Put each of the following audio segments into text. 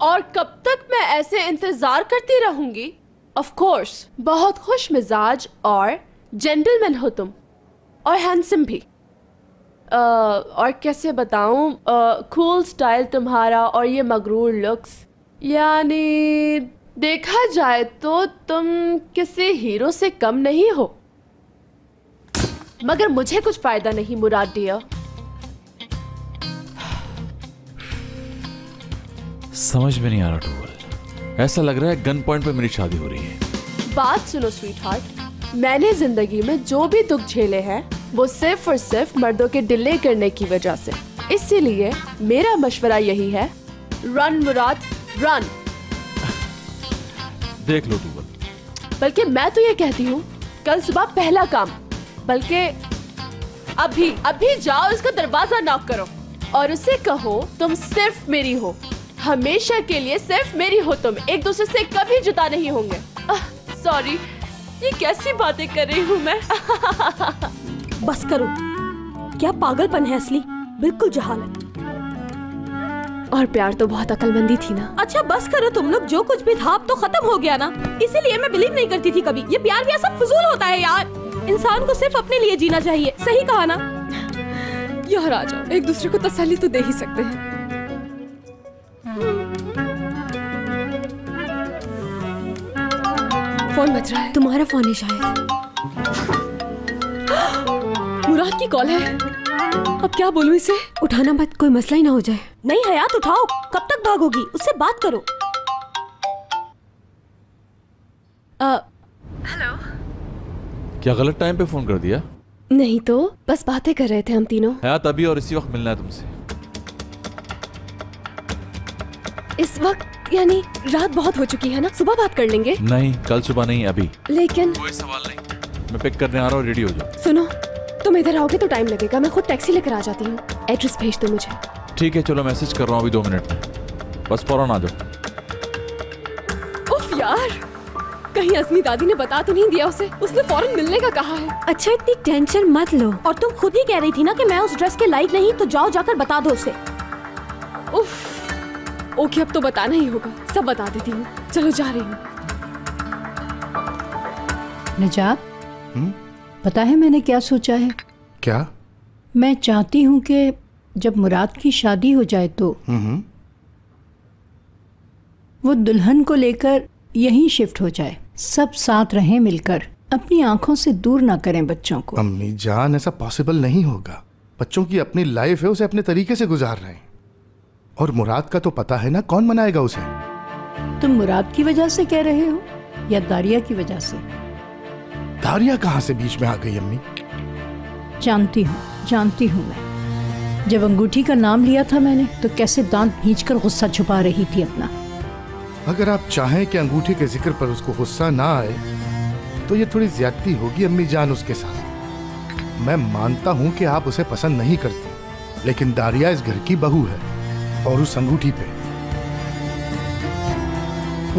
और कब तक मैं ऐसे इंतजार करती रहूंगी? ऑफ कोर्स, बहुत खुश मिजाज और जेंटलमैन हो तुम, और हैंडसम भी। और कैसे बताऊं, कूल स्टाइल तुम्हारा और ये मगरूर लुक्स, यानी देखा जाए तो तुम किसी हीरो से कम नहीं हो। मगर मुझे कुछ फायदा नहीं मुराद डियर। समझ में नहीं आ रहा टूवल, ऐसा लग रहा है गन पॉइंट पे मेरी शादी हो रही है। बात सुनो स्वीट हार्ट, मैंने जिंदगी में जो भी दुख झेले हैं वो सिर्फ और सिर्फ मर्दों के डिले करने की वजह से। इसीलिए मेरा मशवरा यही है, रन मुराद रन। देख लो टूवल। बल्कि मैं तो ये कहती हूँ, कल सुबह पहला काम, बल्कि अभी जाओ इसका दरवाजा नॉक करो और उसे कहो तुम सिर्फ मेरी हो, हमेशा के लिए सिर्फ मेरी हो तुम, एक दूसरे से कभी जुदा नहीं होंगे। सॉरी, ये कैसी बातें कर रही हूँ मैं। बस करो, क्या पागलपन है असली, बिल्कुल जहालत। और प्यार तो बहुत अक्लमंदी थी ना। अच्छा बस करो तुम लोग, जो कुछ भी था अब तो खत्म हो गया ना। इसीलिए मैं बिलीव नहीं करती थी कभी, ये प्यार भी सब फजूल होता है यार। इंसान को सिर्फ अपने लिए जीना चाहिए, सही कहा ना? यार आ जाओ, एक दूसरे को तसल्ली तो दे ही सकते हैं। फोन बज रहा है। तुम्हारा फोन है शायद। मुराद की कॉल है। अब क्या बोलूं इसे? उठाना मत, कोई मसला ही ना हो जाए। नहीं हयात उठाओ, कब तक भागोगी, उससे बात करो। हेलो। क्या गलत टाइम पे फोन कर दिया? नहीं तो बस बातें कर रहे थे हम तीनों। हयात अभी और इसी वक्त मिलना है तुमसे। इस वक्त यानी रात बहुत हो चुकी है ना, सुबह बात कर लेंगे। नहीं, कल सुबह नहीं, अभी। लेकिन कोई सवाल नहीं, मैं पिक करने आ रहा हूँ, रेडी हो जाओ। सुनो, तुम इधर आओगे तो टाइम लगेगा, मैं खुद टैक्सी लेकर आ जाती हूँ। एड्रेस भेज दो मुझे। ठीक है, चलो मैसेज कर रहा हूँ अभी 2 मिनट में, बस फौरन आ जाओ। उफ यार, कहीं असमी दादी ने बता तो नहीं दिया उसे, उसने फौरन मिलने का कहा है। अच्छा इतनी टेंशन मत लो, और तुम खुद ही कह रही थी ना कि मैं उस ड्रेस के लायक नहीं, तो जाओ जाकर बता दो उसे। उफ, ओके अब तो बताना ही होगा, सब बता देती हूँ। चलो जा रही हूँ। निजात, पता है मैंने क्या सोचा है? क्या? मैं चाहती हूँ कि जब मुराद की शादी हो जाए तो वो दुल्हन को लेकर यहीं शिफ्ट हो जाए, सब साथ रहें मिलकर, अपनी आंखों से दूर ना करें बच्चों को। अम्मी जान, ऐसा पॉसिबल नहीं होगा। बच्चों की अपनी लाइफ है, उसे अपने तरीके से गुजार रहे हैं। और मुराद का तो पता है ना, कौन मनाएगा उसे? तुम मुराद की वजह से कह रहे हो या दारिया की वजह से? दारिया कहाँ से बीच में आ गई अम्मी? जानती हूँ मैं। जब अंगूठी का नाम लिया था मैंने तो कैसे दांत भींचकर गुस्सा छुपा रही थी अपना। अगर आप चाहें कि अंगूठी के जिक्र पर उसको गुस्सा ना आए तो ये थोड़ी ज्यादती होगी अम्मी जान उसके साथ। मैं मानता हूं कि आप उसे पसंद नहीं करती, लेकिन दारिया इस घर की बहू है और उस अंगूठी पे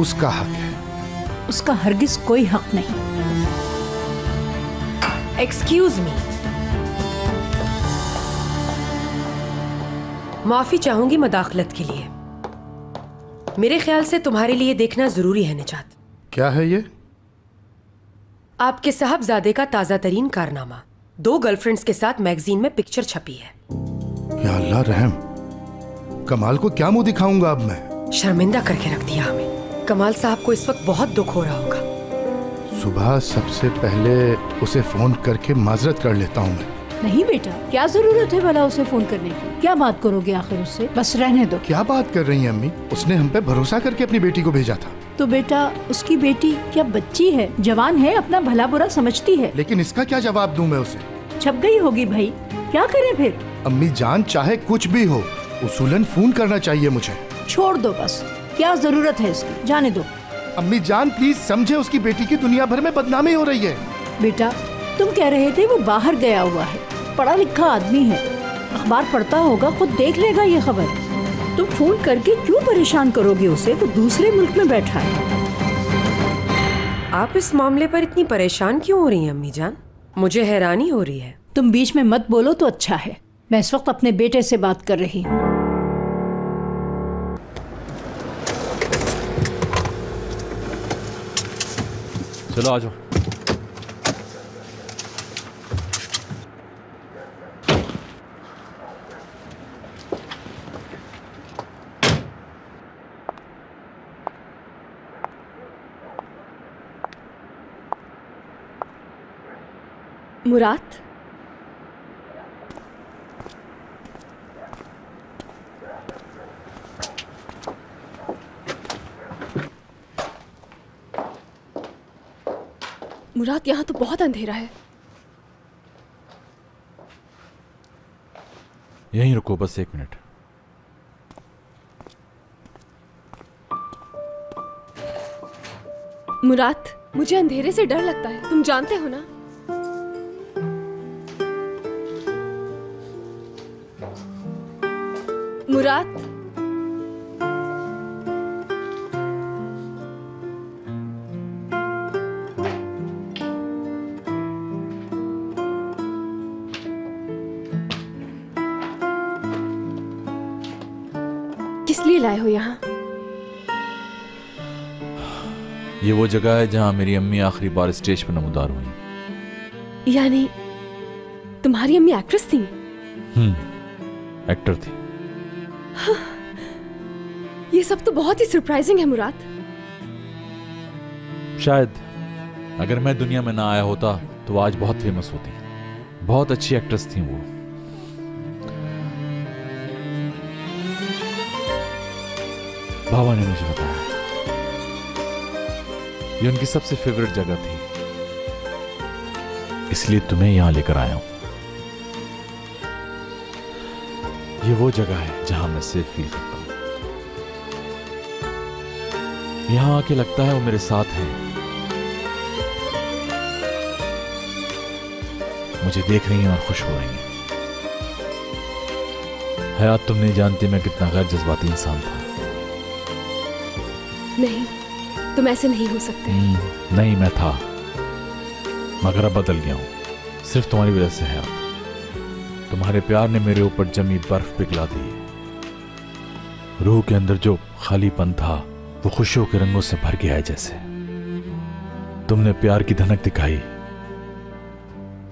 उसका हक है। उसका हरगिज कोई हक नहीं। एक्सक्यूज मी, माफी चाहूंगी मदाखलत के लिए। मेरे ख्याल से तुम्हारे लिए देखना जरूरी है निजात। क्या है ये? आपके साहबजादे का ताजा तरीन कारनामा, 2 गर्लफ्रेंड्स के साथ मैगजीन में पिक्चर छपी है। या अल्लाह रहम, कमाल को क्या मुंह दिखाऊंगा अब मैं? शर्मिंदा करके रख दिया हमें। कमाल साहब को इस वक्त बहुत दुख हो रहा होगा। सुबह सबसे पहले उसे फोन करके माजरत कर लेता हूँ मैं। नहीं बेटा, क्या जरूरत है भला उसे फोन करने की? क्या बात करोगे आखिर उससे? बस रहने दो। क्या बात कर रही हैं अम्मी? उसने हम पे भरोसा करके अपनी बेटी को भेजा था। तो बेटा, उसकी बेटी क्या बच्ची है? जवान है, अपना भला बुरा समझती है। लेकिन इसका क्या जवाब दूं मैं उसे? छप गई होगी भाई, क्या करें फिर? अम्मी जान, चाहे कुछ भी हो, उसूलन फोन करना चाहिए मुझे। छोड़ दो बस, क्या जरूरत है इसकी, जाने दो। अम्मी जान प्लीज समझे, उसकी बेटी की दुनिया भर में बदनामी हो रही है। बेटा, तुम कह रहे थे वो बाहर गया हुआ है, पढ़ा लिखा आदमी है, अखबार पढ़ता होगा, खुद देख लेगा ये खबर। तुम फोन करके क्यों परेशान करोगे उसे? वो दूसरे मुल्क में बैठा है। आप इस मामले पर इतनी परेशान क्यों हो रही हैं अम्मी जान? मुझे हैरानी हो रही है। तुम बीच में मत बोलो तो अच्छा है। मैं इस वक्त अपने बेटे से बात कर रही हूँ। चलो आ जाओ। मुराद, मुराद यहाँ तो बहुत अंधेरा है। यहीं रुको बस 1 मिनट। मुराद, मुझे अंधेरे से डर लगता है, तुम जानते हो ना। मुराद, किस लिए लाए हो यहाँ? ये वो जगह है जहां मेरी अम्मी आखिरी बार स्टेज पर नमूदार हुई। यानी तुम्हारी अम्मी एक्ट्रेस थी? एक्टर थी। ये सब तो बहुत ही सरप्राइजिंग है मुराद। शायद अगर मैं दुनिया में ना आया होता तो आज बहुत फेमस होती। बहुत अच्छी एक्ट्रेस थी वो। बाबा ने मुझे बताया ये उनकी सबसे फेवरेट जगह थी, इसलिए तुम्हें यहां लेकर आया हूं। ये वो जगह है जहां मैं सेफ फील करता हूं। यहां आके लगता है वो मेरे साथ है, मुझे देख रही हैं और खुश हो रही हैं। हयात, तुम नहीं जानती मैं कितना गैर जज्बाती इंसान था। नहीं, तुम ऐसे नहीं हो सकते। नहीं, मैं था, मगर अब बदल गया हूं। सिर्फ तुम्हारी वजह से है। तुम्हारे प्यार ने मेरे ऊपर जमी बर्फ पिघला दी। रूह के अंदर जो खालीपन था वो खुशियों के रंगों से भर गया है जैसे। तुमने प्यार की धनक दिखाई,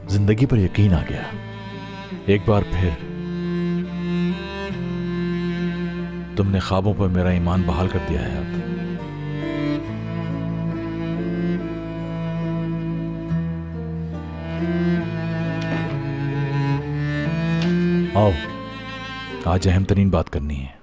जिंदगी पर यकीन आ गया। एक बार फिर तुमने ख्वाबों पर मेरा ईमान बहाल कर दिया है। आओ, आज अहम तरीन बात करनी है।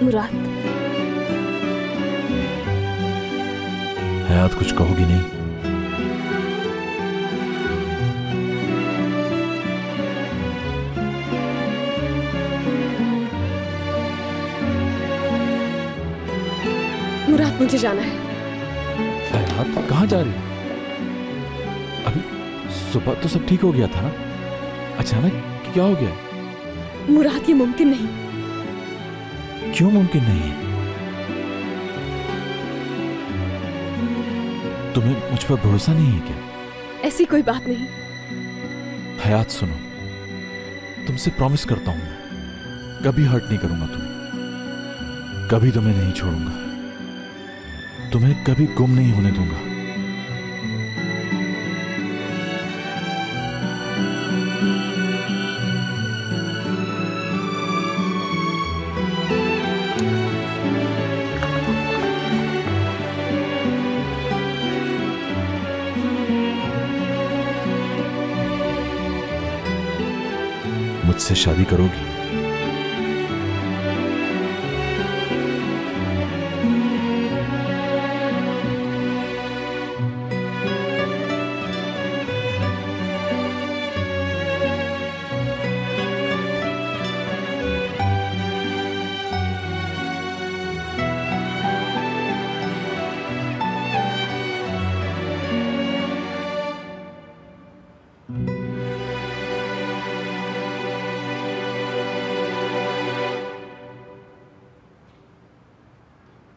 मुराद, हयात, कुछ कहोगी नहीं? मुराद, मुझे जाना है। हयात, कहाँ जा रही हो? अभी सुबह तो सब ठीक हो गया था ना, अचानक क्या हो गया? मुराद, ये मुमकिन नहीं। क्यों मुमकिन नहीं है? तुम्हें मुझ पर भरोसा नहीं है क्या? ऐसी कोई बात नहीं। हयात, सुनो, तुमसे प्रॉमिस करता हूं मैं कभी हर्ट नहीं करूंगा तुम्हें, कभी तुम्हें नहीं छोड़ूंगा, तुम्हें कभी गुम नहीं होने दूंगा। मुझसे शादी करोगी?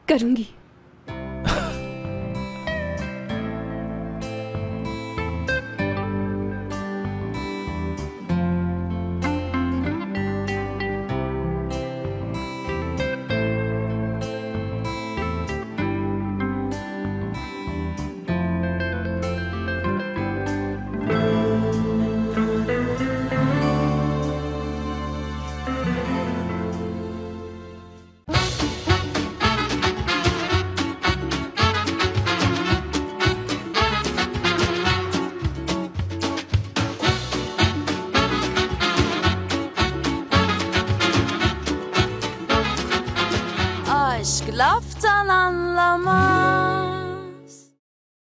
करूंगी। Aşk laftan anlamaz.